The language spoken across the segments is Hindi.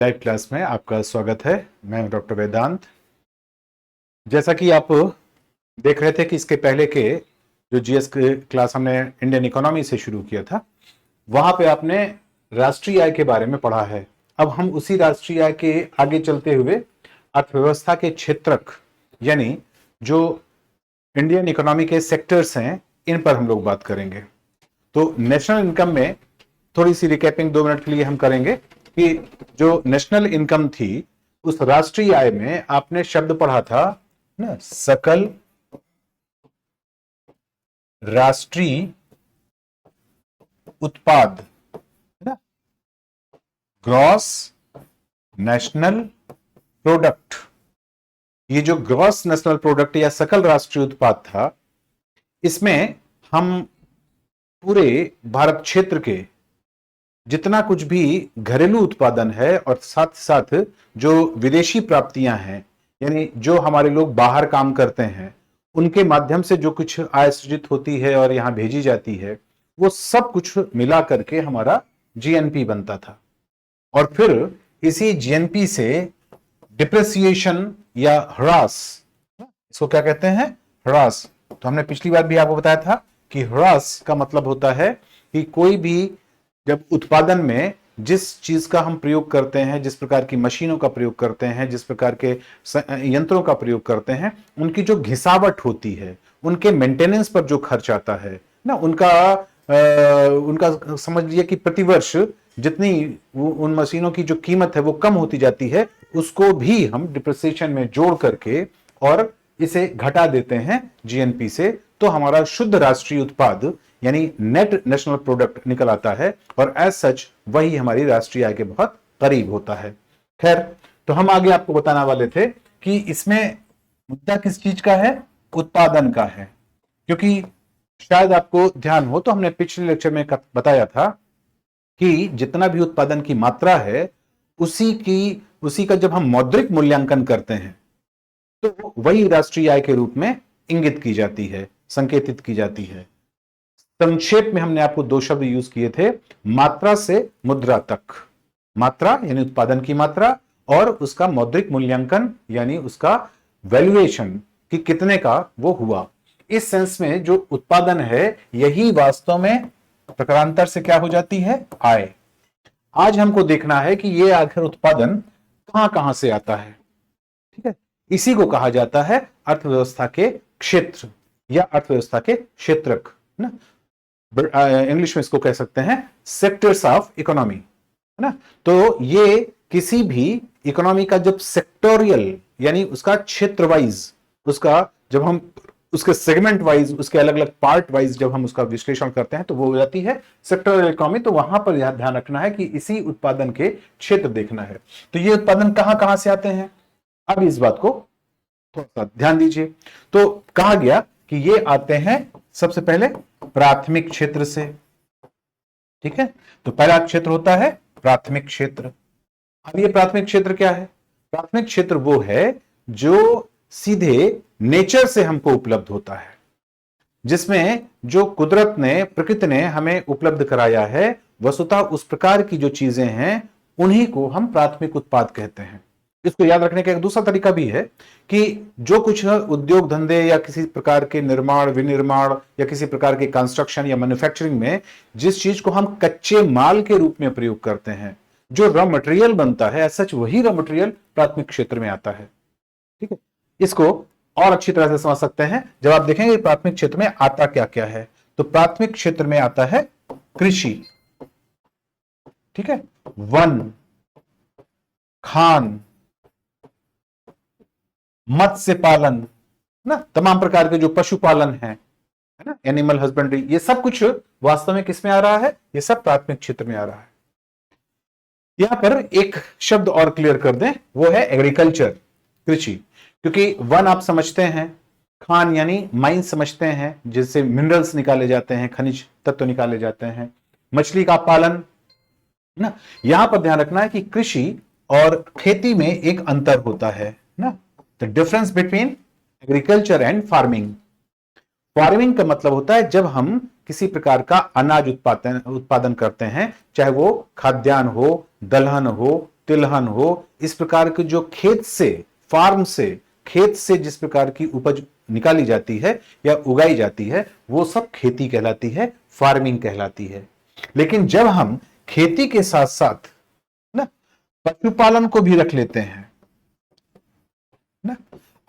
लाइव क्लास में आपका स्वागत है। मैं डॉक्टर वेदांत। जैसा कि आप देख रहे थे कि इसके पहले के जो जीएस क्लास हमने इंडियन इकोनॉमी से शुरू किया था, वहां पे आपने राष्ट्रीय आय के बारे में पढ़ा है। अब हम उसी राष्ट्रीय आय के आगे चलते हुए अर्थव्यवस्था के क्षेत्रक यानी जो इंडियन इकोनॉमी के सेक्टर्स हैं, इन पर हम लोग बात करेंगे। तो नेशनल इनकम में थोड़ी सी रिकैपिंग 2 मिनट के लिए हम करेंगे कि जो नेशनल इनकम थी, उस राष्ट्रीय आय में आपने शब्द पढ़ा था ना, सकल राष्ट्रीय उत्पाद, है ना, ग्रॉस नेशनल प्रोडक्ट। ये जो ग्रॉस नेशनल प्रोडक्ट या सकल राष्ट्रीय उत्पाद था, इसमें हम पूरे भारत क्षेत्र के जितना कुछ भी घरेलू उत्पादन है और साथ साथ जो विदेशी प्राप्तियां हैं, यानी जो हमारे लोग बाहर काम करते हैं, उनके माध्यम से जो कुछ आय सृजित होती है और यहां भेजी जाती है, वो सब कुछ मिला करके हमारा जीएनपी बनता था। और फिर इसी जीएनपी से डिप्रेसिएशन या ह्रास, इसको क्या कहते हैं, ह्रास। तो हमने पिछली बार भी आपको बताया था कि ह्रास का मतलब होता है कि कोई भी जब उत्पादन में जिस चीज का हम प्रयोग करते हैं, जिस प्रकार की मशीनों का प्रयोग करते हैं, जिस प्रकार के यंत्रों का प्रयोग करते हैं, उनकी जो घिसावट होती है, उनके मेंटेनेंस पर जो खर्च आता है ना, उनका समझ लीजिए कि प्रतिवर्ष जितनी उन मशीनों की जो कीमत है वो कम होती जाती है, उसको भी हम डिप्रिसिएशन में जोड़ करके और इसे घटा देते हैं जीएनपी से। तो हमारा शुद्ध राष्ट्रीय उत्पाद यानी नेट नेशनल प्रोडक्ट निकल आता है और एज सच वही हमारी राष्ट्रीय आय के बहुत करीब होता है। खैर, तो हम आगे आपको बताने वाले थे कि इसमें मुद्दा किस चीज का है, उत्पादन का है। क्योंकि शायद आपको ध्यान हो तो हमने पिछले लेक्चर में बताया था कि जितना भी उत्पादन की मात्रा है, उसी का जब हम मौद्रिक मूल्यांकन करते हैं तो वही राष्ट्रीय आय के रूप में इंगित की जाती है, संकेतित की जाती है। संक्षेप में हमने आपको 2 शब्द यूज किए थे, मात्रा से मुद्रा तक। मात्रा यानी उत्पादन की मात्रा और उसका मौद्रिक मूल्यांकन यानी उसका वैल्यूएशन कि कितने का वो हुआ। इस सेंस में जो उत्पादन है, यही वास्तव में प्रकारांतर से क्या हो जाती है, आय। आज हमको देखना है कि ये आखिर उत्पादन कहां कहां से आता है। ठीक है, इसी को कहा जाता है अर्थव्यवस्था के क्षेत्र या अर्थव्यवस्था के क्षेत्रक ना। इंग्लिश में इसको कह सकते हैं सेक्टर्स ऑफ इकोनॉमी, है ना। तो ये किसी भी इकोनॉमी का जब सेक्टोरियल यानी उसका क्षेत्र वाइज, उसका जब हम उसके सेगमेंट वाइज, उसके अलग अलग पार्ट वाइज जब हम उसका विश्लेषण करते हैं तो वो हो जाती है सेक्टोरियल इकोनॉमी। तो वहां पर ध्यान रखना है कि इसी उत्पादन के क्षेत्र देखना है। तो ये उत्पादन कहां कहां से आते हैं, अब इस बात को थोड़ा सा ध्यान दीजिए। तो कहा गया कि ये आते हैं सबसे पहले प्राथमिक क्षेत्र से। ठीक है, तो पहला क्षेत्र होता है प्राथमिक क्षेत्र। अब ये प्राथमिक क्षेत्र क्या है, प्राथमिक क्षेत्र वो है जो सीधे नेचर से हमको उपलब्ध होता है, जिसमें जो कुदरत ने, प्रकृति ने हमें उपलब्ध कराया है, वस्तुतः उस प्रकार की जो चीजें हैं उन्हीं को हम प्राथमिक उत्पाद कहते हैं। इसको याद रखने का एक दूसरा तरीका भी है कि जो कुछ उद्योग धंधे या किसी प्रकार के निर्माण विनिर्माण या किसी प्रकार के कंस्ट्रक्शन या मैन्युफैक्चरिंग में जिस चीज को हम कच्चे माल के रूप में प्रयोग करते हैं, जो रॉ मटेरियल बनता है, सच वही रॉ मटेरियल प्राथमिक क्षेत्र में आता है। ठीक है, इसको और अच्छी तरह से समझ सकते हैं जब आप देखेंगे प्राथमिक क्षेत्र में आता क्या क्या है। तो प्राथमिक क्षेत्र में आता है कृषि, ठीक है, वन, खान, मत्स्य पालन ना, तमाम प्रकार के जो पशुपालन है ना, एनिमल हस्बेंड्री, ये सब कुछ वास्तव में किस में आ रहा है, ये सब प्राथमिक क्षेत्र में आ रहा है। यहां पर एक शब्द और क्लियर कर दें, वो है एग्रीकल्चर, कृषि। क्योंकि वन आप समझते हैं, खान यानी माइन समझते हैं जिससे मिनरल्स निकाले जाते हैं, खनिज तत्व निकाले जाते हैं, मछली का पालन ना। यहां पर ध्यान रखना है कि कृषि और खेती में एक अंतर होता है ना, the difference between agriculture and farming. Farming का मतलब होता है जब हम किसी प्रकार का अनाज उत्पादन करते हैं, चाहे वो खाद्यान्न हो, दलहन हो, तिलहन हो, इस प्रकार के जो खेत से, फार्म से, खेत से जिस प्रकार की उपज निकाली जाती है या उगाई जाती है, वो सब खेती कहलाती है, फार्मिंग कहलाती है। लेकिन जब हम खेती के साथ साथ ना पशुपालन को भी रख लेते हैं ना,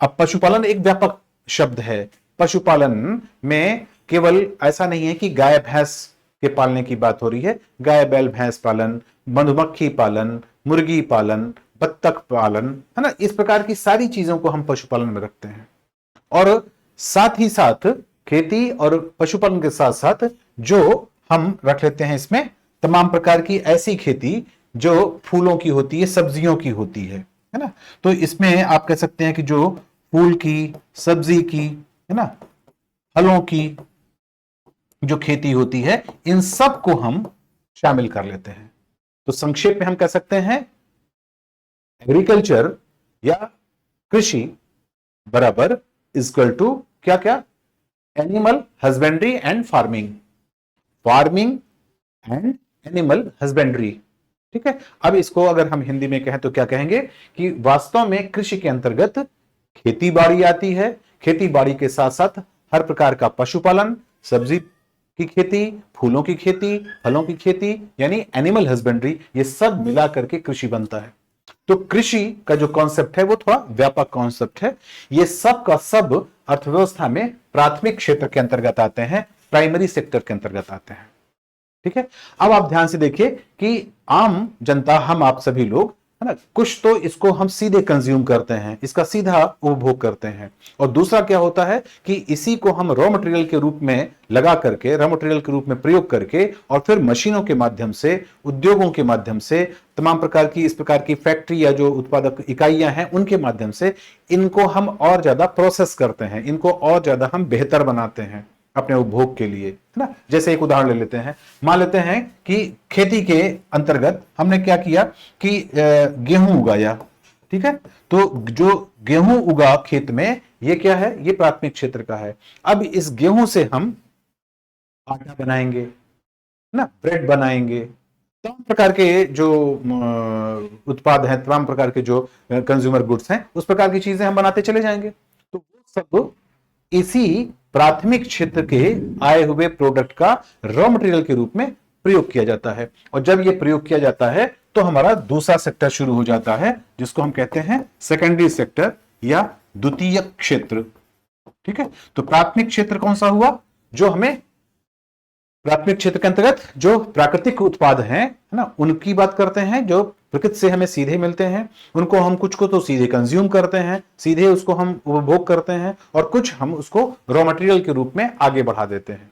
अब पशुपालन एक व्यापक शब्द है। पशुपालन में केवल ऐसा नहीं है कि गाय भैंस के पालने की बात हो रही है, गाय बैल भैंस पालन, मधुमक्खी पालन, मुर्गी पालन, बत्तख पालन, है ना, इस प्रकार की सारी चीजों को हम पशुपालन में रखते हैं। और साथ ही साथ खेती और पशुपालन के साथ साथ जो हम रख लेते हैं इसमें तमाम प्रकार की ऐसी खेती जो फूलों की होती है, सब्जियों की होती है ना। तो इसमें आप कह सकते हैं कि जो फूल की, सब्जी की, है ना, फलों की जो खेती होती है, इन सब को हम शामिल कर लेते हैं। तो संक्षेप में हम कह सकते हैं एग्रीकल्चर या कृषि बराबर इक्वल टू क्या क्या, animal husbandry and farming, farming and animal husbandry. ठीक है, अब इसको अगर हम हिंदी में कहें तो क्या कहेंगे कि वास्तव में कृषि के अंतर्गत खेती बाड़ी आती है, खेती बाड़ी के साथ साथ हर प्रकार का पशुपालन, सब्जी की खेती, फूलों की खेती, फलों की खेती, यानी एनिमल हस्बेंड्री, ये सब मिला करके कृषि बनता है। तो कृषि का जो कॉन्सेप्ट है वो थोड़ा व्यापक कॉन्सेप्ट है। ये सब का सब अर्थव्यवस्था में प्राथमिक क्षेत्र के अंतर्गत आते हैं, प्राइमरी सेक्टर के अंतर्गत आते हैं। ठीक है, अब आप ध्यान से देखिए कि आम जनता, हम आप सभी लोग, है ना, कुछ तो इसको हम सीधे कंज्यूम करते हैं, इसका सीधा उपभोग करते हैं, और दूसरा क्या होता है कि इसी को हम रॉ मटेरियल के रूप में लगा करके, रॉ मटेरियल के रूप में प्रयोग करके, और फिर मशीनों के माध्यम से, उद्योगों के माध्यम से, तमाम प्रकार की इस प्रकार की फैक्ट्री या जो उत्पादक इकाइयां हैं उनके माध्यम से इनको हम और ज्यादा प्रोसेस करते हैं, इनको और ज्यादा हम बेहतर बनाते हैं अपने उपभोग के लिए, है ना। जैसे एक उदाहरण ले लेते हैं, मान लेते हैं कि खेती के अंतर्गत हमने क्या किया कि गेहूं उगाया। ठीक है, तो जो गेहूं उगा खेत में, ये क्या है, ये प्राथमिक क्षेत्र का है। अब इस गेहूं से हम आटा बनाएंगे ना, ब्रेड बनाएंगे, तमाम प्रकार के जो उत्पाद हैं, तमाम प्रकार के जो कंज्यूमर गुड्स हैं, उस प्रकार की चीजें हम बनाते चले जाएंगे। तो वो सब इसी प्राथमिक क्षेत्र के आए हुए प्रोडक्ट का रॉ मटेरियल के रूप में प्रयोग किया जाता है। और जब यह प्रयोग किया जाता है तो हमारा दूसरा सेक्टर शुरू हो जाता है, जिसको हम कहते हैं सेकेंडरी सेक्टर या द्वितीय क्षेत्र। ठीक है, तो प्राथमिक क्षेत्र कौन सा हुआ, जो हमें प्राथमिक क्षेत्र के अंतर्गत जो प्राकृतिक उत्पाद हैं, है ना, उनकी बात करते हैं, जो प्रकृति से हमें सीधे मिलते हैं, उनको हम कुछ को तो सीधे कंज्यूम करते हैं, सीधे उसको हम उपभोग करते हैं, और कुछ हम उसको रॉ मटेरियल के रूप में आगे बढ़ा देते हैं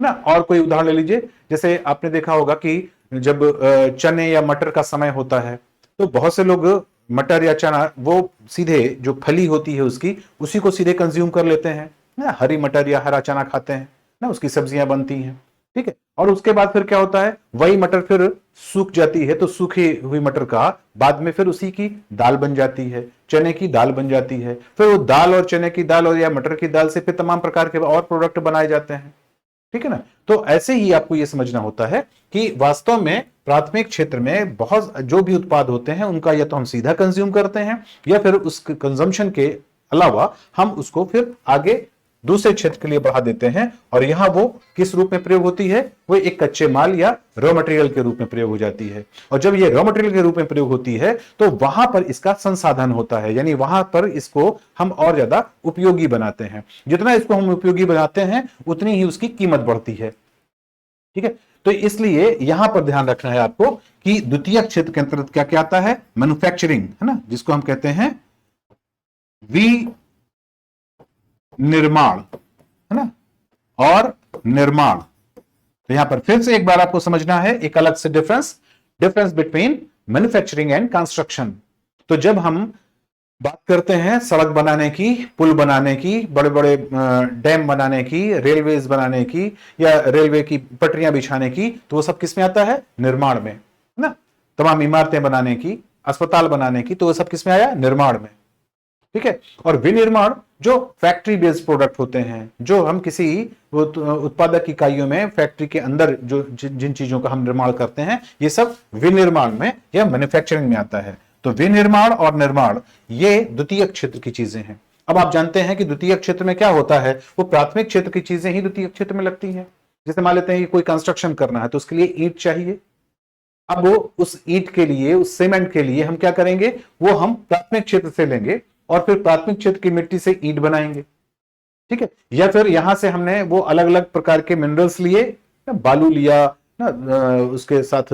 ना। और कोई उदाहरण ले लीजिए, जैसे आपने देखा होगा कि जब चने या मटर का समय होता है तो बहुत से लोग मटर या चना, वो सीधे जो फली होती है उसकी, उसी को सीधे कंज्यूम कर लेते हैं ना, हरी मटर या हरा चना खाते हैं ना, उसकी सब्जियां बनती हैं। ठीक है, और उसके बाद फिर क्या होता है, वही मटर फिर सूख जाती है, तो सूखी हुई मटर का बाद में फिर उसी की दाल बन जाती है, चने की दाल बन जाती है, फिर वो दाल और चने की दाल और या मटर की दाल से फिर तमाम प्रकार के और प्रोडक्ट बनाए जाते हैं। ठीक है ना, तो ऐसे ही आपको यह समझना होता है कि वास्तव में प्राथमिक क्षेत्र में बहुत जो भी उत्पाद होते हैं उनका या तो हम सीधा कंज्यूम करते हैं, या फिर उस कंजम्पशन के अलावा हम उसको फिर आगे दूसरे क्षेत्र के लिए बढ़ा देते हैं, और यहां वो किस रूप में प्रयोग होती है, वो एक कच्चे माल या रॉ मटेरियल के रूप में प्रयोग हो जाती है। और जब ये रॉ मटेरियल के रूप में प्रयोग होती है तो वहां पर इसका संसाधन होता है, यानी वहां पर इसको हम और ज्यादा उपयोगी बनाते हैं। जितना इसको हम उपयोगी बनाते हैं उतनी ही उसकी कीमत बढ़ती है। ठीक है, तो इसलिए यहां पर ध्यान रखना है आपको कि द्वितीय क्षेत्र के अंतर्गत क्या क्या आता है, मैन्युफैक्चरिंग, है ना, जिसको हम कहते हैं निर्माण, है ना, और निर्माण। तो यहां पर फिर से एक बार आपको समझना है एक अलग से difference between manufacturing and construction. तो जब हम बात करते हैं सड़क बनाने की, पुल बनाने की, बड़े बड़े डैम बनाने की, रेलवेज बनाने की, या रेलवे की पटरियां बिछाने की, तो वो सब किस में आता है, निर्माण में, है ना। तमाम इमारतें बनाने की, अस्पताल बनाने की, तो वो सब किस में आया, निर्माण में। ठीक है, और विनिर्माण जो फैक्ट्री बेस्ड प्रोडक्ट होते हैं, जो हम किसी उत्पादक इकाइयों में फैक्ट्री के अंदर जो जिन चीजों का हम निर्माण करते हैं, ये सब विनिर्माण में या मैन्युफैक्चरिंग में आता है। तो विनिर्माण और निर्माण ये द्वितीयक क्षेत्र की चीजें हैं। अब आप जानते हैं कि द्वितीयक क्षेत्र में क्या होता है, वो प्राथमिक क्षेत्र की चीजें ही द्वितीयक क्षेत्र में लगती हैं। जैसे मान लेते हैं कि कोई कंस्ट्रक्शन करना है तो उसके लिए ईंट चाहिए। अब वो उस ईंट के लिए, उस सीमेंट के लिए हम क्या करेंगे, वो हम प्राथमिक क्षेत्र से लेंगे और फिर प्राथमिक क्षेत्र की मिट्टी से ईंट बनाएंगे, ठीक है। या फिर यहां से हमने वो अलग अलग प्रकार के मिनरल्स लिए, बालू लिया ना, उसके साथ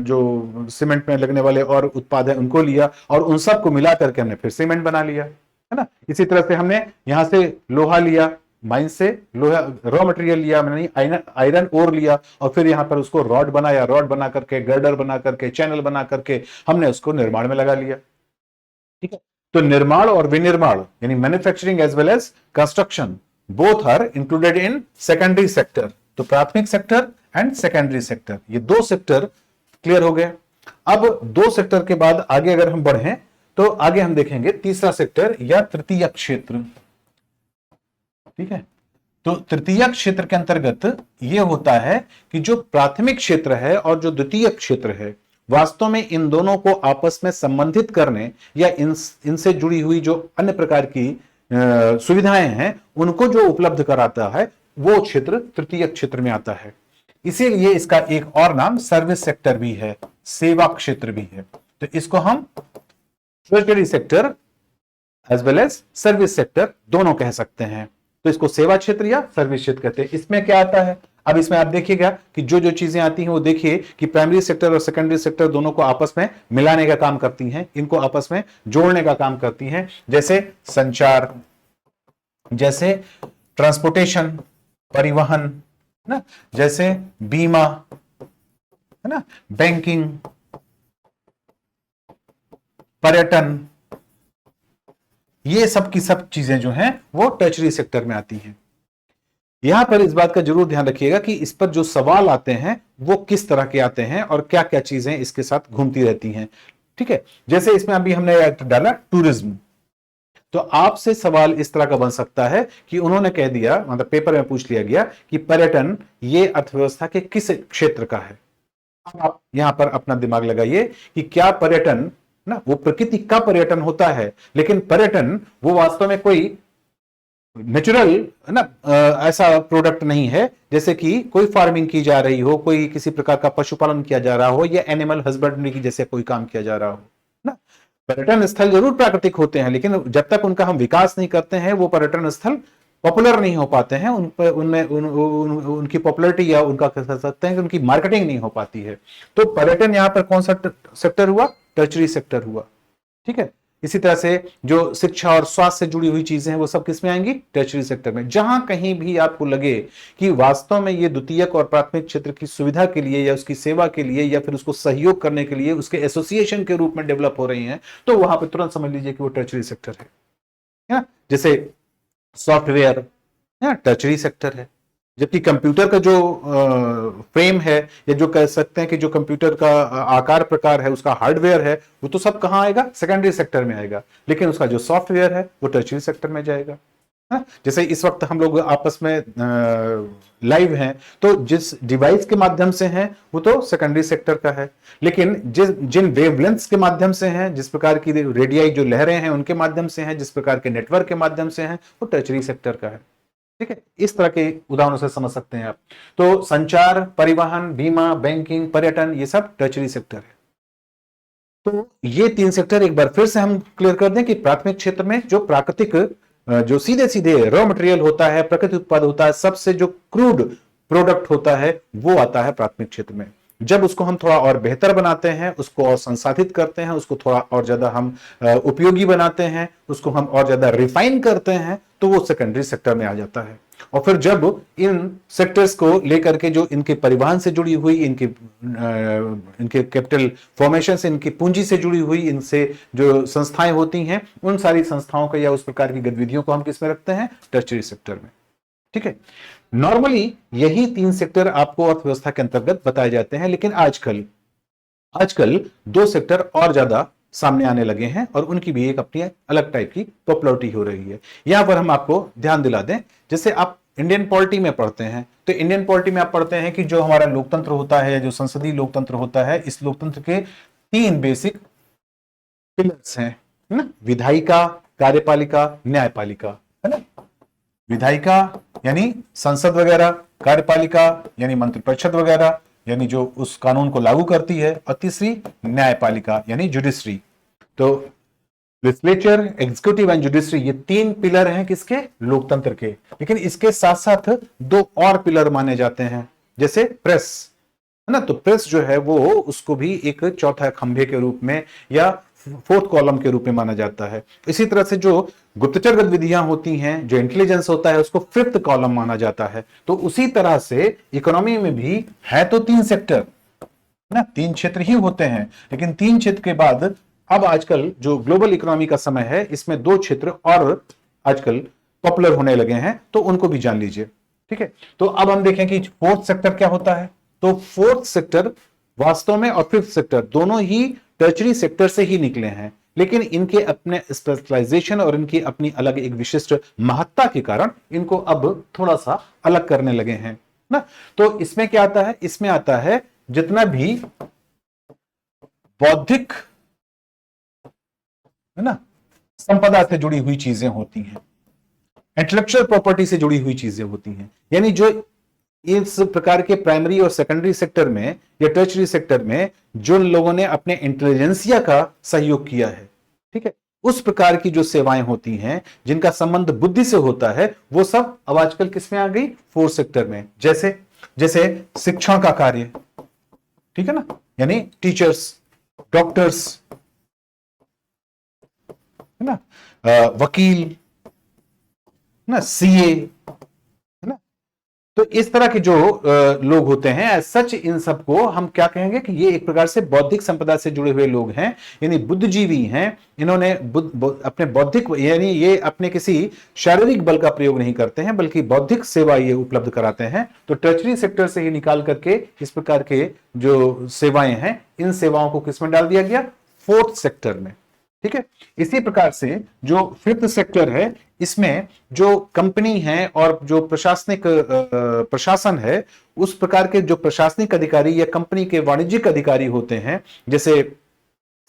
जो सीमेंट में लगने वाले और उत्पाद है उनको लिया और उन सब को मिला करके हमने फिर सीमेंट बना लिया, है ना। इसी तरह से हमने यहां से लोहा लिया, माइन से लोहा रॉ मटेरियल लिया, मैंने आयरन ओर लिया और फिर यहां पर उसको रॉड बनाया, रॉड बना करके, गर्डर बना करके, चैनल बना करके हमने उसको निर्माण में लगा लिया, ठीक है। तो निर्माण और विनिर्माण यानी manufacturing as well as construction both are included in secondary sector. तो प्राथमिक सेक्टर एंड सेकेंडरी सेक्टर, ये दो सेक्टर क्लियर हो गए। अब दो सेक्टर के बाद आगे अगर हम बढ़ें तो आगे हम देखेंगे तीसरा सेक्टर या तृतीयक क्षेत्र, ठीक है। तो तृतीयक क्षेत्र के अंतर्गत यह होता है कि जो प्राथमिक क्षेत्र है और जो द्वितीयक क्षेत्र है, वास्तव में इन दोनों को आपस में संबंधित करने या इनसे जुड़ी हुई जो अन्य प्रकार की सुविधाएं हैं उनको जो उपलब्ध कराता है वो क्षेत्र तृतीयक क्षेत्र में आता है। इसीलिए इसका एक और नाम सर्विस सेक्टर भी है, सेवा क्षेत्र भी है। तो इसको हम tertiary sector as well as service sector दोनों कह सकते हैं। तो इसको सेवा क्षेत्र या सर्विस क्षेत्र कहते हैं। इसमें क्या आता है, अब इसमें आप देखिएगा कि जो जो चीजें आती हैं वो देखिए कि प्राइमरी सेक्टर और सेकेंडरी सेक्टर दोनों को आपस में मिलाने का काम करती हैं, इनको आपस में जोड़ने का काम करती हैं। जैसे संचार, जैसे ट्रांसपोर्टेशन, परिवहन, ना, जैसे बीमा, है ना, बैंकिंग, पर्यटन, ये सब की सब चीजें जो हैं वो टर्शियरी सेक्टर में आती हैं। यहां पर इस बात का जरूर ध्यान रखिएगा कि इस पर जो सवाल आते हैं वो किस तरह के आते हैं और क्या क्या चीजें इसके साथ घूमती रहती हैं, ठीक है। जैसे इसमें अभी हमने डाला टूरिज्म, तो आपसे सवाल इस तरह का बन सकता है कि उन्होंने कह दिया, मतलब पेपर में पूछ लिया गया कि पर्यटन ये अर्थव्यवस्था के किस क्षेत्र का है। अब आप यहां पर अपना दिमाग लगाइए कि क्या पर्यटन ना वो प्रकृति का पर्यटन होता है, लेकिन पर्यटन वो वास्तव में कोई नेचुरल ना ऐसा प्रोडक्ट नहीं है, जैसे कि कोई फार्मिंग की जा रही हो, कोई किसी प्रकार का पशुपालन किया जा रहा हो या एनिमल हस्बेंड्री की जैसे कोई काम किया जा रहा हो ना। पर्यटन स्थल जरूर प्राकृतिक होते हैं, लेकिन जब तक उनका हम विकास नहीं करते हैं वो पर्यटन स्थल पॉपुलर नहीं हो पाते हैं, उनकी पॉपुलरिटी या उनका कह सकते हैं कि उनकी मार्केटिंग नहीं हो पाती है। तो पर्यटन यहां पर कौन सा सेक्टर हुआ, टर्शियरी सेक्टर हुआ, ठीक है। इसी तरह से जो शिक्षा और स्वास्थ्य से जुड़ी हुई चीजें हैं वो सब किसमें आएंगी, टर्शियरी सेक्टर में। जहां कहीं भी आपको लगे कि वास्तव में ये द्वितीयक और प्राथमिक क्षेत्र की सुविधा के लिए या उसकी सेवा के लिए या फिर उसको सहयोग करने के लिए उसके एसोसिएशन के रूप में डेवलप हो रही हैं, तो वहां पर तुरंत समझ लीजिए कि वो टर्शियरी सेक्टर है। जैसे सॉफ्टवेयर टर्शियरी सेक्टर है, जबकि कंप्यूटर का जो फ्रेम है या जो कह सकते हैं कि जो कंप्यूटर का आकार प्रकार है, उसका हार्डवेयर है, वो तो सब कहां आएगा, सेकेंडरी सेक्टर में आएगा, लेकिन उसका जो सॉफ्टवेयर है वो टर्शियरी सेक्टर में जाएगा। जैसे इस वक्त हम लोग आपस में लाइव हैं, तो जिस डिवाइस के माध्यम से हैं वो तो सेकेंडरी सेक्टर का है, लेकिन जिन वेवलेंथ्स के माध्यम से हैं, जिस प्रकार की रेडियाई जो लहरें हैं उनके माध्यम से हैं, जिस प्रकार के नेटवर्क के माध्यम से हैं, वो टर्शियरी सेक्टर का है, ठीक है। इस तरह के उदाहरणों से समझ सकते हैं आप। तो संचार, परिवहन, बीमा, बैंकिंग, पर्यटन, ये सब टर्शियरी सेक्टर है। तो ये तीन सेक्टर एक बार फिर से हम क्लियर कर दें कि प्राथमिक क्षेत्र में जो प्राकृतिक जो सीधे सीधे रॉ मटेरियल होता है, प्रकृति उत्पाद होता है, सबसे जो क्रूड प्रोडक्ट होता है वो आता है प्राथमिक क्षेत्र में। जब उसको हम थोड़ा और बेहतर बनाते हैं, उसको और संसाधित करते हैं, उसको थोड़ा और ज्यादा हम उपयोगी बनाते हैं, उसको हम और ज्यादा रिफाइन करते हैं, तो वो सेकेंडरी सेक्टर में आ जाता है। और फिर जब इन सेक्टर्स को लेकर के जो इनके परिवहन से जुड़ी हुई, इनके कैपिटल फॉर्मेशन से, इनकी पूंजी से जुड़ी हुई इनसे जो संस्थाएं होती हैं, उन सारी संस्थाओं का या उस प्रकार की गतिविधियों को हम किसमें रखते हैं, टर्शियरी सेक्टर में, ठीक है। नॉर्मली यही तीन सेक्टर आपको अर्थव्यवस्था के अंतर्गत बताए जाते हैं, लेकिन आजकल दो सेक्टर और ज्यादा सामने आने लगे हैं और उनकी भी एक अपनी अलग टाइप की पॉपुलरिटी हो रही है। यहां पर हम आपको ध्यान दिला दें, जैसे आप इंडियन पॉलिटी में पढ़ते हैं तो इंडियन पॉलिटी में आप पढ़ते हैं कि जो हमारा लोकतंत्र होता है, जो संसदीय लोकतंत्र होता है, इस लोकतंत्र के 3 बेसिक पिलर्स हैं, है ना? विधायिका, कार्यपालिका, न्यायपालिका, है ना? विधायिका यानी संसद वगैरह, कार्यपालिका यानी मंत्रिपरिषद वगैरह, यानी जो उस कानून को लागू करती है, और तीसरी न्यायपालिका यानी जुडिशरी। तो लेजिस्लेचर, एग्जीक्यूटिव एंड जुडिशरी, ये 3 पिलर हैं किसके? लोकतंत्र के। लेकिन इसके साथ साथ 2 और पिलर माने जाते हैं, जैसे प्रेस, है ना? तो प्रेस जो है वो उसको भी एक चौथा खंभे के रूप में या 4th कॉलम के रूप में माना जाता है। इसी तरह से जो गुप्तचर गतिविधियां होती हैं, जो इंटेलिजेंस होता है, उसको 5th कॉलम माना जाता है। तो उसी तरह से इकोनॉमी में भी है तो 3 सेक्टर ना, 3 क्षेत्र ही होते हैं, लेकिन 3 क्षेत्र के बाद अब आजकल जो ग्लोबल इकोनॉमी का समय है, इसमें 2 क्षेत्र और आजकल पॉपुलर होने लगे हैं, तो उनको भी जान लीजिए। ठीक है, तो अब हम देखें कि 4th सेक्टर क्या होता है। तो 4th सेक्टर वास्तव में और 5th सेक्टर दोनों ही टर्शरी सेक्टर से ही निकले हैं, लेकिन इनके अपने स्पेशलाइजेशन और इनकी अपनी अलग एक विशिष्ट महत्ता के कारण इनको अब थोड़ा सा अलग करने लगे हैं ना। तो इसमें क्या आता है? इसमें आता है जितना भी बौद्धिक, है ना, संपदा से जुड़ी हुई चीजें होती हैं, इंटेलेक्चुअल प्रॉपर्टी से जुड़ी हुई चीजें होती हैं, यानी जो इस प्रकार के प्राइमरी और सेकेंडरी सेक्टर में या टर्शरी सेक्टर में जो लोगों ने अपने इंटेलिजेंसिया का सहयोग किया है, ठीक है, उस प्रकार की जो सेवाएं होती हैं जिनका संबंध बुद्धि से होता है, वो सब अब आजकल किसमें आ गई? 4th सेक्टर में। जैसे जैसे शिक्षण का कार्य, ठीक है ना, यानी टीचर्स, डॉक्टर्स, है ना, वकील ना, सीए, है ना। तो इस तरह के जो लोग होते हैं, सच इन सबको हम क्या कहेंगे कि ये एक प्रकार से बौद्धिक संपदा से जुड़े हुए लोग हैं, यानी बुद्धिजीवी हैं। इन्होंने अपने बौद्धिक, यानी ये अपने किसी शारीरिक बल का प्रयोग नहीं करते हैं, बल्कि बौद्धिक सेवा ये उपलब्ध कराते हैं। तो टर्शरी सेक्टर से ही निकाल करके इस प्रकार के जो सेवाएं हैं, इन सेवाओं को किसमें डाल दिया गया? 4th सेक्टर में। ठीक है, इसी प्रकार से जो 5th सेक्टर है, इसमें जो कंपनी है और जो प्रशासनिक प्रशासन है, उस प्रकार के जो प्रशासनिक अधिकारी या कंपनी के वाणिज्यिक अधिकारी होते हैं, जैसे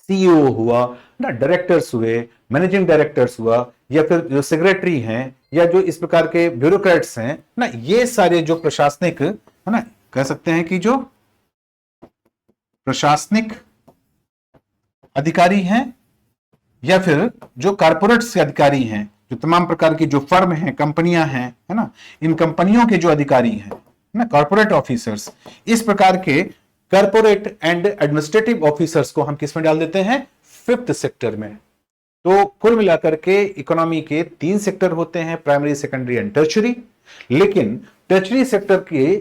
सीईओ हुआ ना, डायरेक्टर्स हुए, मैनेजिंग डायरेक्टर्स हुआ, या फिर जो सेक्रेटरी हैं, या जो इस प्रकार के ब्यूरोक्रेट्स हैं ना, ये सारे जो प्रशासनिक, है ना, कह सकते हैं कि जो प्रशासनिक अधिकारी हैं, या फिर जो कारपोरेट्स के अधिकारी हैं, जो तमाम प्रकार की जो फर्म हैं, कंपनियां हैं, है ना, इन कंपनियों के जो अधिकारी हैं ना, कॉर्पोरेट ऑफिसर्स, इस प्रकार के कॉर्पोरेट एंड एडमिनिस्ट्रेटिव ऑफिसर्स को हम किस में डाल देते हैं? 5th सेक्टर में। तो कुल मिलाकर के इकोनॉमी के 3 सेक्टर होते हैं, प्राइमरी, सेकेंडरी एंड टर्शरी। लेकिन टर्शरी सेक्टर के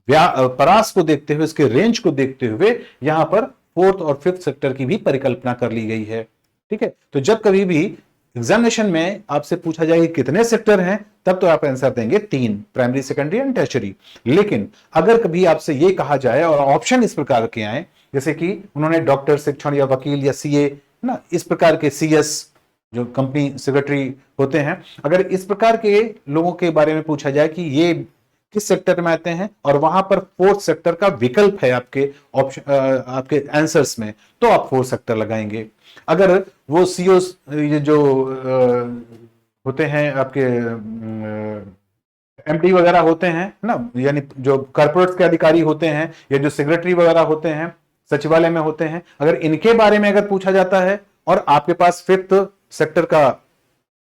परास को देखते हुए, इसके रेंज को देखते हुए, यहां पर 4th और 5th सेक्टर की भी परिकल्पना कर ली गई है। ठीक है, तो जब कभी भी एग्जामिनेशन में आपसे पूछा जाए कितने सेक्टर हैं, तब तो आप आंसर देंगे 3, प्राइमरी, सेकेंडरी एंड टर्शरी। लेकिन अगर कभी आपसे यह कहा जाए और ऑप्शन इस प्रकार के आए, जैसे कि उन्होंने डॉक्टर, शिक्षण या वकील या सीए ना, इस प्रकार के सीएस जो कंपनी सेक्रेटरी होते हैं, अगर इस प्रकार के लोगों के बारे में पूछा जाए कि ये किस सेक्टर में आते हैं, और वहां पर 4th सेक्टर का विकल्प है आपके ऑप्शन, आपके आंसर्स में, तो आप 4th सेक्टर लगाएंगे। अगर वो सीओ ये जो होते हैं आपके एमडी वगैरह होते हैं ना, यानी जो कॉर्पोरेट के अधिकारी होते हैं, या जो सेक्रेटरी वगैरह होते हैं, सचिवालय में होते हैं, अगर इनके बारे में अगर पूछा जाता है और आपके पास 5th सेक्टर का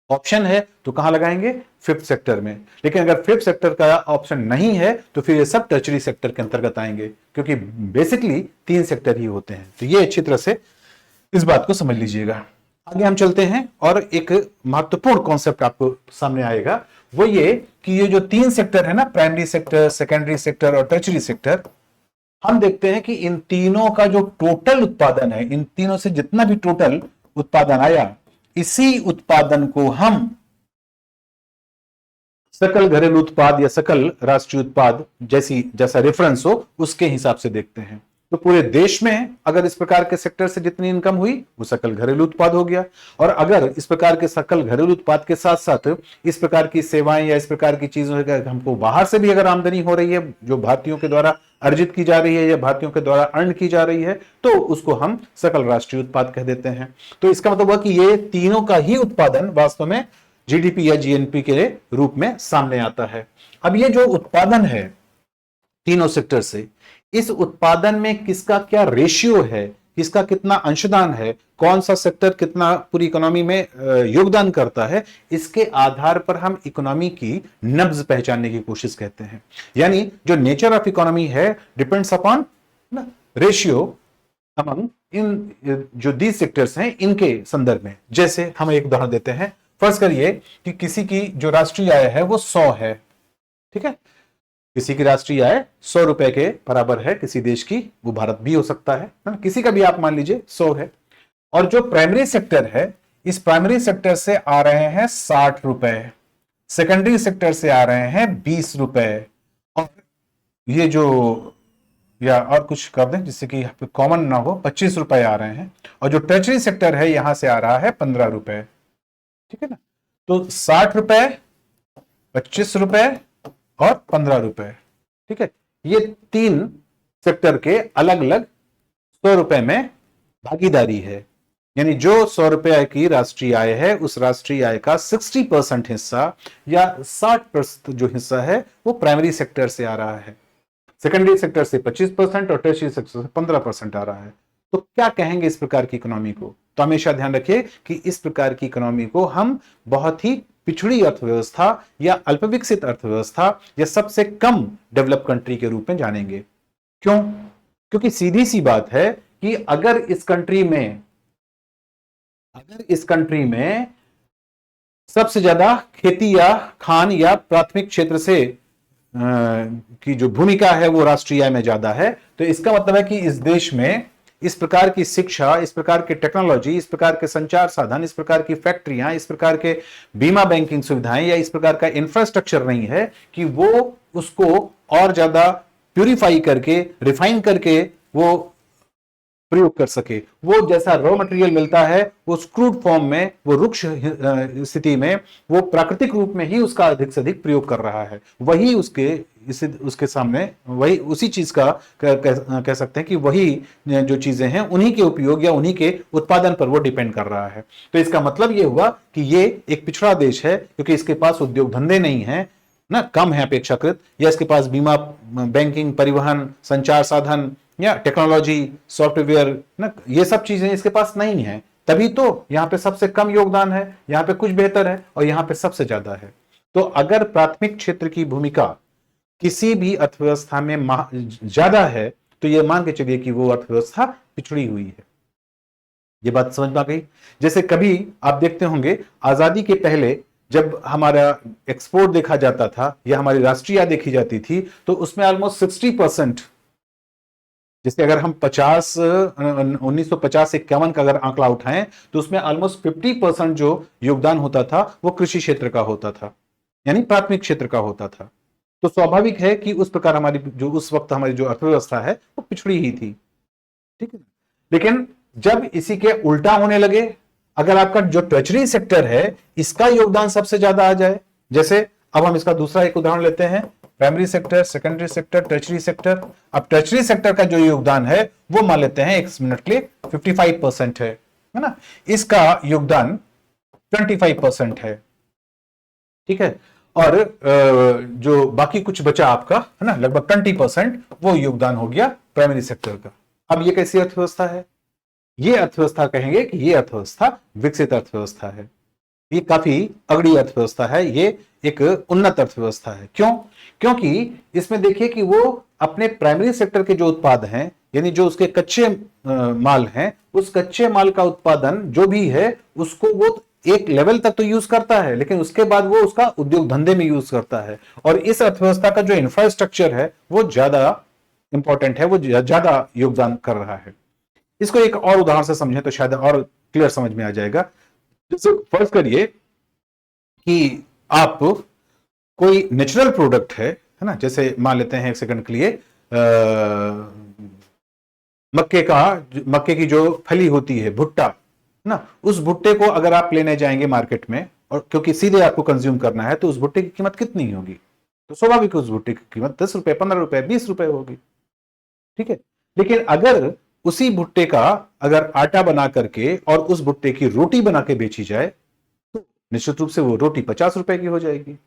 ऑप्शन है, तो कहां लगाएंगे? 5th सेक्टर में। लेकिन अगर 5th सेक्टर का ऑप्शन नहीं है, तो फिर ये सब टर्शरी सेक्टर के अंतर्गत आएंगे, क्योंकि बेसिकली 3 सेक्टर ही होते हैं। तो ये अच्छी तरह से इस बात को समझ लीजिएगा। आगे हम चलते हैं और एक महत्वपूर्ण कॉन्सेप्ट आपको सामने आएगा, वो ये कि ये जो 3 सेक्टर है ना, प्राइमरी सेक्टर, सेकेंडरी सेक्टर और टर्शरी सेक्टर, हम देखते हैं कि इन तीनों का जो टोटल उत्पादन है, इन तीनों से जितना भी टोटल उत्पादन आया, इसी उत्पादन को हम सकल घरेलू उत्पाद या सकल राष्ट्रीय उत्पाद जैसा रेफरेंस हो, उसके हिसाब से देखते हैं। तो पूरे देश में अगर इस प्रकार के सेक्टर से जितनी इनकम हुई वो सकल घरेलू उत्पाद हो गया। और अगर इस प्रकार के सकल घरेलू उत्पाद के साथ साथ इस प्रकार की सेवाएं या इस प्रकार की चीजों से हमको बाहर से भी अगर आमदनी हो रही है जो भारतीयों के द्वारा अर्जित की जा रही है या भारतीयों के द्वारा अर्न की जा रही है, तो उसको हम सकल राष्ट्रीय उत्पाद कह देते हैं। तो इसका मतलब हुआ कि ये तीनों का ही उत्पादन वास्तव में जीडीपी या जीएनपी के रूप में सामने आता है। अब ये जो उत्पादन है तीनों सेक्टर से, इस उत्पादन में किसका क्या रेशियो है, किसका कितना अंशदान है, कौन सा सेक्टर कितना पूरी इकोनॉमी में योगदान करता है, इसके आधार पर हम इकोनॉमी की नब्ज पहचानने की कोशिश करते हैं। यानी जो नेचर ऑफ इकोनॉमी है डिपेंड्स अपॉन रेशियो अमंग इन जो दीज सेक्टर्स हैं इनके संदर्भ में। जैसे हम एक उदाहरण देते हैं, फर्ज करिए कि किसी की जो राष्ट्रीय आय है वो 100 है, ठीक है, किसी की राष्ट्रीय आय 100 रुपए के बराबर है किसी देश की, वो भारत भी हो सकता है ना, किसी का भी आप मान लीजिए 100 है। और जो प्राइमरी सेक्टर है, इस प्राइमरी सेक्टर से आ रहे हैं 60 रुपए, सेकेंडरी सेक्टर से आ रहे हैं 20 रुपए, और ये जो या और कुछ कर दें जिससे कि कॉमन ना हो, 25 रुपए आ रहे हैं, और जो टर्शरी सेक्टर है यहां से आ रहा है 15 रुपए, ठीक है ना। तो 60 रुपए, 25 रुपए और 15 रुपए, ठीक है, ये तीन सेक्टर के अलग अलग 100 रुपए में भागीदारी है। यानी जो 100 रुपए की राष्ट्रीय आय है उस राष्ट्रीय आय का 60% हिस्सा या 60% जो हिस्सा है वो प्राइमरी सेक्टर से आ रहा है, सेकेंडरी सेक्टर से 25% और टर्शियरी सेक्टर से 15% आ रहा है। तो क्या कहेंगे इस प्रकार की इकोनॉमी को? तो हमेशा ध्यान रखिए कि इस प्रकार की इकोनॉमी को हम बहुत ही पिछड़ी अर्थव्यवस्था या अल्पविकसित अर्थव्यवस्था या सबसे कम डेवलप कंट्री के रूप में जानेंगे। क्यों? क्योंकि सीधी सी बात है कि अगर इस कंट्री में सबसे ज्यादा खेती या खान या प्राथमिक क्षेत्र से की जो भूमिका है वो राष्ट्रीय आय में ज्यादा है, तो इसका मतलब है कि इस देश में इस प्रकार की शिक्षा, इस प्रकार की टेक्नोलॉजी, इस प्रकार के संचार साधन, इस प्रकार की फैक्ट्रियां, इस प्रकार के बीमा बैंकिंग सुविधाएं या इस प्रकार का इंफ्रास्ट्रक्चर नहीं है कि वो उसको और ज्यादा प्यूरिफाई करके, रिफाइन करके वो प्रयोग कर सके। वो जैसा रॉ मटेरियल मिलता है वो क्रूड फॉर्म में, वो रुक्ष स्थिति में, वो प्राकृतिक रूप में ही उसका अधिक से अधिक प्रयोग कर रहा है। वही उसके सामने वही उसी चीज का कह सकते हैं कि वही जो चीजें हैं उन्हीं के उपयोग या उन्हीं के उत्पादन पर वो डिपेंड कर रहा है। तो इसका मतलब ये हुआ कि ये एक पिछड़ा देश है क्योंकि इसके पास उद्योग धंधे नहीं है ना, कम है अपेक्षाकृत, या इसके पास बीमा, बैंकिंग, परिवहन, संचार साधन या टेक्नोलॉजी, सॉफ्टवेयर ना, ये सब चीजें इसके पास नहीं है। तभी तो यहां पे सबसे कम योगदान है, यहां पे कुछ बेहतर है और यहां पे सबसे ज्यादा है। तो अगर प्राथमिक क्षेत्र की भूमिका किसी भी अर्थव्यवस्था में ज्यादा है तो यह मान के चलिए कि वो अर्थव्यवस्था पिछड़ी हुई है। ये बात समझ में आ गई? जैसे कभी आप देखते होंगे आजादी के पहले जब हमारा एक्सपोर्ट देखा जाता था या हमारी राष्ट्रीय आय देखी जाती थी तो उसमें ऑलमोस्ट 60%, जैसे अगर हम 1950-51 का अगर आंकड़ा उठाएं तो उसमें ऑलमोस्ट 50% जो योगदान होता था वो कृषि क्षेत्र का होता था, यानी प्राथमिक क्षेत्र का होता था। तो स्वाभाविक है कि उस प्रकार हमारी जो उस वक्त हमारी जो अर्थव्यवस्था है वो पिछड़ी ही थी, ठीक है। लेकिन जब इसी के उल्टा होने लगे, अगर आपका जो टर्शरी सेक्टर है इसका योगदान सबसे ज्यादा आ जाए, जैसे अब हम इसका दूसरा एक उदाहरण लेते हैं, primary sector, secondary sector, tertiary sector. अब टर्शरी सेक्टर का जो योगदान है वो मान लेते हैं एक मिनट के लिए 55% है ना, इसका योगदान 25% है, ठीक है, और जो बाकी कुछ बचा आपका है ना लगभग 20% वो योगदान हो गया प्राइमरी सेक्टर का। अब ये कैसी अर्थव्यवस्था है? ये अर्थव्यवस्था कहेंगे कि ये अर्थव्यवस्था विकसित अर्थव्यवस्था है, ये काफी अगड़ी अर्थव्यवस्था है, ये एक उन्नत अर्थव्यवस्था है। क्यों? क्योंकि इसमें देखिए कि वो अपने प्राइमरी सेक्टर के जो उत्पाद हैं, यानी जो उसके कच्चे माल हैं, उस कच्चे माल का उत्पादन जो भी है उसको वो एक लेवल तक तो यूज करता है, लेकिन उसके बाद वो उसका उद्योग धंधे में यूज करता है। और इस अर्थव्यवस्था का जो इंफ्रास्ट्रक्चर है वो ज्यादा इंपॉर्टेंट है, वो ज्यादा योगदान कर रहा है। इसको एक और उदाहरण से समझें तो शायद और क्लियर समझ में आ जाएगा। जैसे फर्ज करिए कि आप कोई नेचुरल प्रोडक्ट है ना, जैसे मान लेते हैं एक सेकंड के लिए मक्के की जो फली होती है, भुट्टा ना, उस भुट्टे को अगर आप लेने जाएंगे मार्केट में, और क्योंकि सीधे आपको कंज्यूम करना है, तो उस भुट्टे की कीमत कितनी होगी? तो स्वाभाविक उस भुट्टे की कीमत 10 रुपए, 15 रुपए, 20 रुपए होगी। ठीक है। लेकिन अगर उसी भुट्टे का अगर आटा बना करके और उस भुट्टे की रोटी बना के बेची जाए, तो निश्चित रूप से वो रोटी 50 रुपए की हो जाएगी।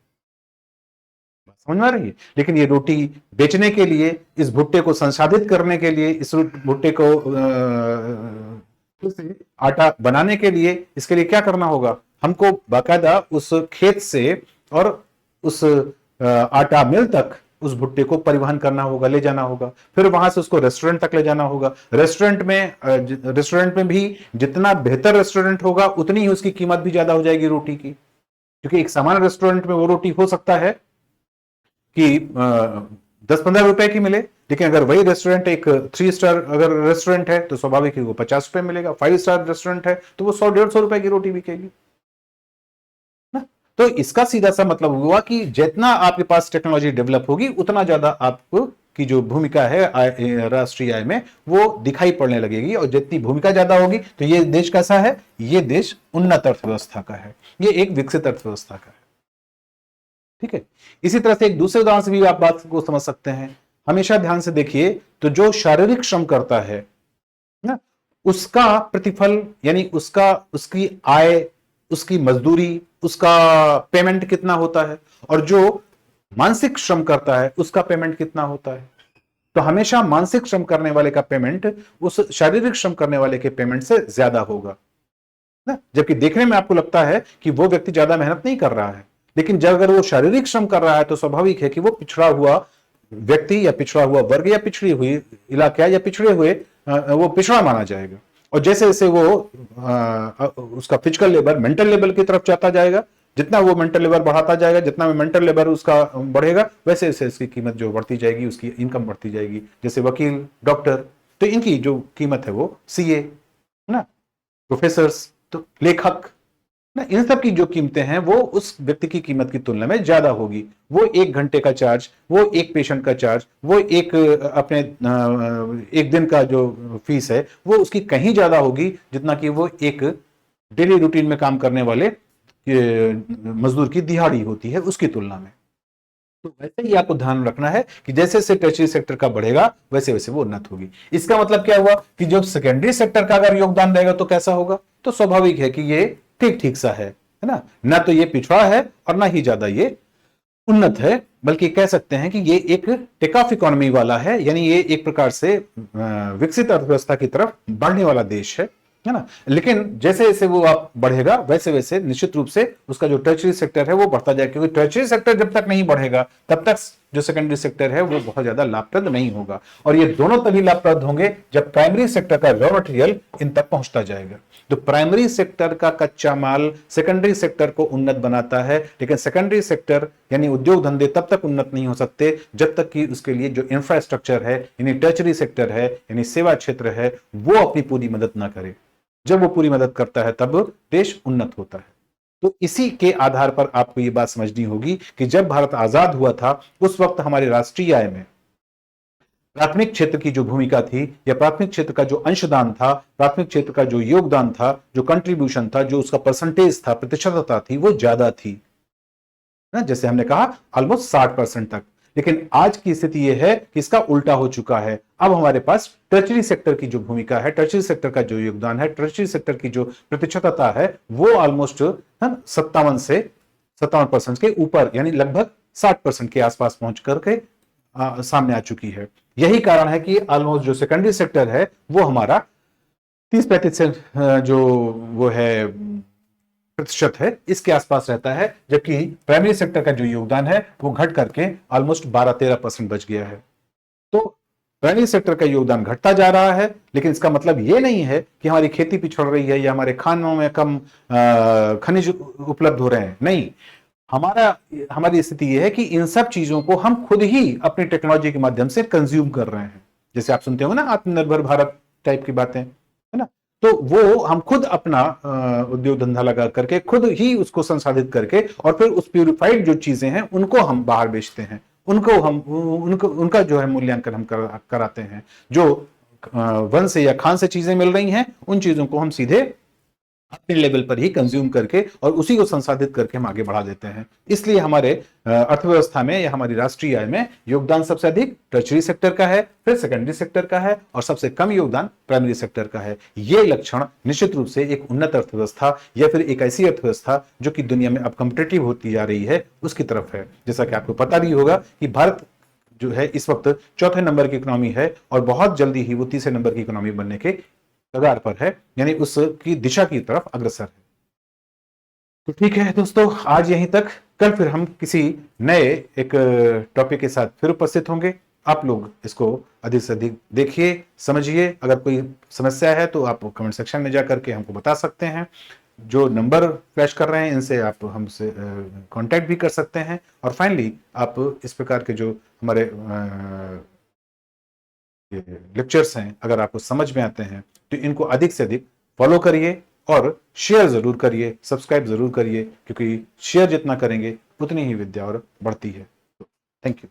समझ में आ रही है? लेकिन ये रोटी बेचने के लिए, इस भुट्टे को संसाधित करने के लिए, इस भुट्टे को आटा बनाने के लिए, इसके लिए क्या करना होगा? हमको बाकायदा उस खेत से और उस आटा मिल तक उस भुट्टे को परिवहन करना होगा, ले जाना होगा, फिर वहां से उसको रेस्टोरेंट तक ले जाना होगा। रेस्टोरेंट में भी जितना बेहतर रेस्टोरेंट होगा, उतनी ही उसकी कीमत भी ज्यादा हो जाएगी रोटी की, क्योंकि एक सामान्य रेस्टोरेंट में वो रोटी हो सकता है कि 10-15 रुपए की मिले, लेकिन अगर वही रेस्टोरेंट एक 3 स्टार अगर रेस्टोरेंट है, तो स्वाभाविक है वो 50 रुपए मिलेगा। 5 स्टार रेस्टोरेंट है तो वो 100-150 रुपए की रोटी बिकेगी ना। तो इसका सीधा सा मतलब हुआ कि जितना आपके पास टेक्नोलॉजी डेवलप होगी, उतना ज्यादा आपको की जो भूमिका है राष्ट्रीय आय में, वो दिखाई पड़ने लगेगी। और जितनी भूमिका ज्यादा होगी, तो ये देश कैसा है? ये देश उन्नत अर्थव्यवस्था का है, ये एक विकसित अर्थव्यवस्था का है। ठीक है। इसी तरह से एक दूसरे उदाहरण से भी आप बात को समझ सकते हैं। हमेशा ध्यान से देखिए, तो जो शारीरिक श्रम करता है ना, उसका प्रतिफल यानी उसकी आय, उसकी मजदूरी, उसका पेमेंट कितना होता है, और जो मानसिक श्रम करता है उसका पेमेंट कितना होता है। तो हमेशा मानसिक श्रम करने वाले का पेमेंट उस शारीरिक श्रम करने वाले के पेमेंट से ज्यादा होगा ना। जबकि देखने में आपको लगता है कि वो व्यक्ति ज्यादा मेहनत नहीं कर रहा है, लेकिन जब अगर वो शारीरिक श्रम कर रहा है, तो स्वाभाविक है कि वो पिछड़ा हुआ व्यक्ति या पिछड़ा हुआ वर्ग या पिछड़ी हुई इलाका या पिछड़े हुए वो पिछड़ा माना जाएगा। और जैसे जैसे वो उसका फिजिकल लेबर मेंटल लेवल की तरफ जाता जाएगा, जितना वो मेंटल लेबर बढ़ाता जाएगा, जितना मेंटल लेबर उसका बढ़ेगा, वैसे वैसे इसकी कीमत जो बढ़ती जाएगी, उसकी इनकम बढ़ती जाएगी। जैसे वकील, डॉक्टर, तो इनकी जो कीमत है वो सीए ना, प्रोफेसर्स, तो लेखक ना, इन सब की जो कीमतें हैं वो उस व्यक्ति की कीमत की तुलना में ज्यादा होगी। वो 1 घंटे का चार्ज, वो एक पेशेंट का चार्ज, वो एक अपने एक दिन का जो फीस है, वो उसकी कहीं ज्यादा होगी, जितना कि वो एक डेली रूटीन में काम करने वाले मजदूर की दिहाड़ी होती है उसकी तुलना में। तो वैसे ही आपको ध्यान रखना है कि जैसे जैसे टर्शियरी सेक्टर का बढ़ेगा, वैसे वैसे वो उन्नत होगी। इसका मतलब क्या हुआ कि जब सेकेंडरी सेक्टर का अगर योगदान रहेगा तो कैसा होगा? तो स्वाभाविक है कि ये ठीक ठीक सा है ना तो ये पिछड़ा है और ना ही ज्यादा ये उन्नत है, बल्कि कह सकते हैं कि ये एक टेक ऑफ इकोनॉमी वाला है, यानी ये एक प्रकार से विकसित अर्थव्यवस्था की तरफ बढ़ने वाला देश है ना। लेकिन जैसे जैसे वो आप बढ़ेगा, वैसे वैसे निश्चित रूप से उसका जो टर्शियरी सेक्टर है वो बढ़ता जाएगा, क्योंकि टर्शियरी सेक्टर जब तक नहीं बढ़ेगा, तब तक जो सेकेंडरी सेक्टर है वो बहुत ज्यादा लाभप्रद नहीं होगा। और ये दोनों तभी लाभप्रद होंगे जब प्राइमरी सेक्टर का रॉ मटेरियल इन तक पहुंचता जाएगा। तो प्राइमरी सेक्टर का कच्चा माल सेकेंडरी सेक्टर को उन्नत बनाता है, लेकिन सेकेंडरी सेक्टर यानी उद्योग धंधे तब तक उन्नत नहीं हो सकते जब तक कि उसके लिए जो इंफ्रास्ट्रक्चर है यानी टर्शियरी सेक्टर है यानी सेवा क्षेत्र है, वो अपनी पूरी मदद ना करे। जब वो पूरी मदद करता है तब देश उन्नत होता है। तो इसी के आधार पर आपको ये बात समझनी होगी कि जब भारत आजाद हुआ था, उस वक्त हमारे राष्ट्रीय आय में प्राथमिक क्षेत्र की जो भूमिका थी या प्राथमिक क्षेत्र का जो अंशदान था, प्राथमिक क्षेत्र का जो योगदान था, जो कंट्रीब्यूशन था, जो उसका परसेंटेज था, प्रतिशतता थी, वो ज्यादा थी ना। जैसे हमने कहा ऑलमोस्ट 60% तक। लेकिन आज की स्थिति यह है कि इसका उल्टा हो चुका है। अब हमारे पास टर्शियरी सेक्टर की जो भूमिका है, टर्शियरी सेक्टर का जो योगदान है, टर्शियरी सेक्टर की जो प्रतिशतता है, वो ऑलमोस्ट 57% के ऊपर यानी लगभग 60% के आसपास पहुंच करके सामने आ चुकी है। यही कारण है कि ऑलमोस्ट जो सेकेंडरी सेक्टर है वो हमारा 30-35 जो वो है प्रतिशत है, इसके आसपास रहता है, जबकि प्राइमरी सेक्टर का जो योगदान है वो घट करके ऑलमोस्ट 12-13% बच गया है। तो प्राइमरी सेक्टर का योगदान घटता जा रहा है, लेकिन इसका मतलब ये नहीं है कि हमारी खेती पिछड़ रही है या हमारे खानों में कम खनिज उपलब्ध हो रहे हैं। नहीं, हमारी स्थिति यह है कि इन सब चीजों को हम खुद ही अपनी टेक्नोलॉजी के माध्यम से कंज्यूम कर रहे हैं। जैसे आप सुनते हो ना आत्मनिर्भर भारत टाइप की बातें, है ना। तो वो हम खुद अपना उद्योग धंधा लगा करके खुद ही उसको संसाधित करके और फिर उस प्यूरिफाइड जो चीजें हैं उनको हम बाहर बेचते हैं, उनका जो है मूल्यांकन हम कराते हैं। जो वन से या खान से चीजें मिल रही हैं, उन चीजों को हम सीधे अपने लेवल पर ही कंज्यूम करके और उसी को संसाधित करके हम आगे बढ़ा देते हैं। इसलिए हमारे अर्थव्यवस्था में या हमारी राष्ट्रीय आय में योगदान सबसे अधिक टर्शरी सेक्टर का है, फिर सेकेंडरी सेक्टर का है और सबसे कम योगदान प्राइमरी सेक्टर का है। ये लक्षण निश्चित रूप से एक उन्नत अर्थव्यवस्था या फिर एक ऐसी अर्थव्यवस्था जो कि दुनिया में अब कॉम्पिटिटिव होती जा रही है उसकी तरफ है। जैसा कि आपको पता भी होगा कि भारत जो है इस वक्त चौथे नंबर की इकोनॉमी है और बहुत जल्दी ही वो तीसरे नंबर की इकोनॉमी बनने के कगार पर है, यानी उसकी दिशा की तरफ अग्रसर है। तो ठीक है दोस्तों, आज यहीं तक। कल फिर हम किसी नए एक टॉपिक के साथ फिर उपस्थित होंगे। आप लोग इसको अधिक से अधिक देखिए, समझिए। अगर कोई समस्या है तो आप कमेंट सेक्शन में जाकर के हमको बता सकते हैं। जो नंबर फ्लैश कर रहे हैं इनसे आप हमसे कांटेक्ट भी कर सकते हैं। और फाइनली आप इस प्रकार के जो हमारे लेक्चर्स हैं, अगर आपको समझ में आते हैं तो इनको अधिक से अधिक फॉलो करिए और शेयर जरूर करिए, सब्सक्राइब जरूर करिए, क्योंकि शेयर जितना करेंगे उतनी ही विद्या और बढ़ती है। Thank you.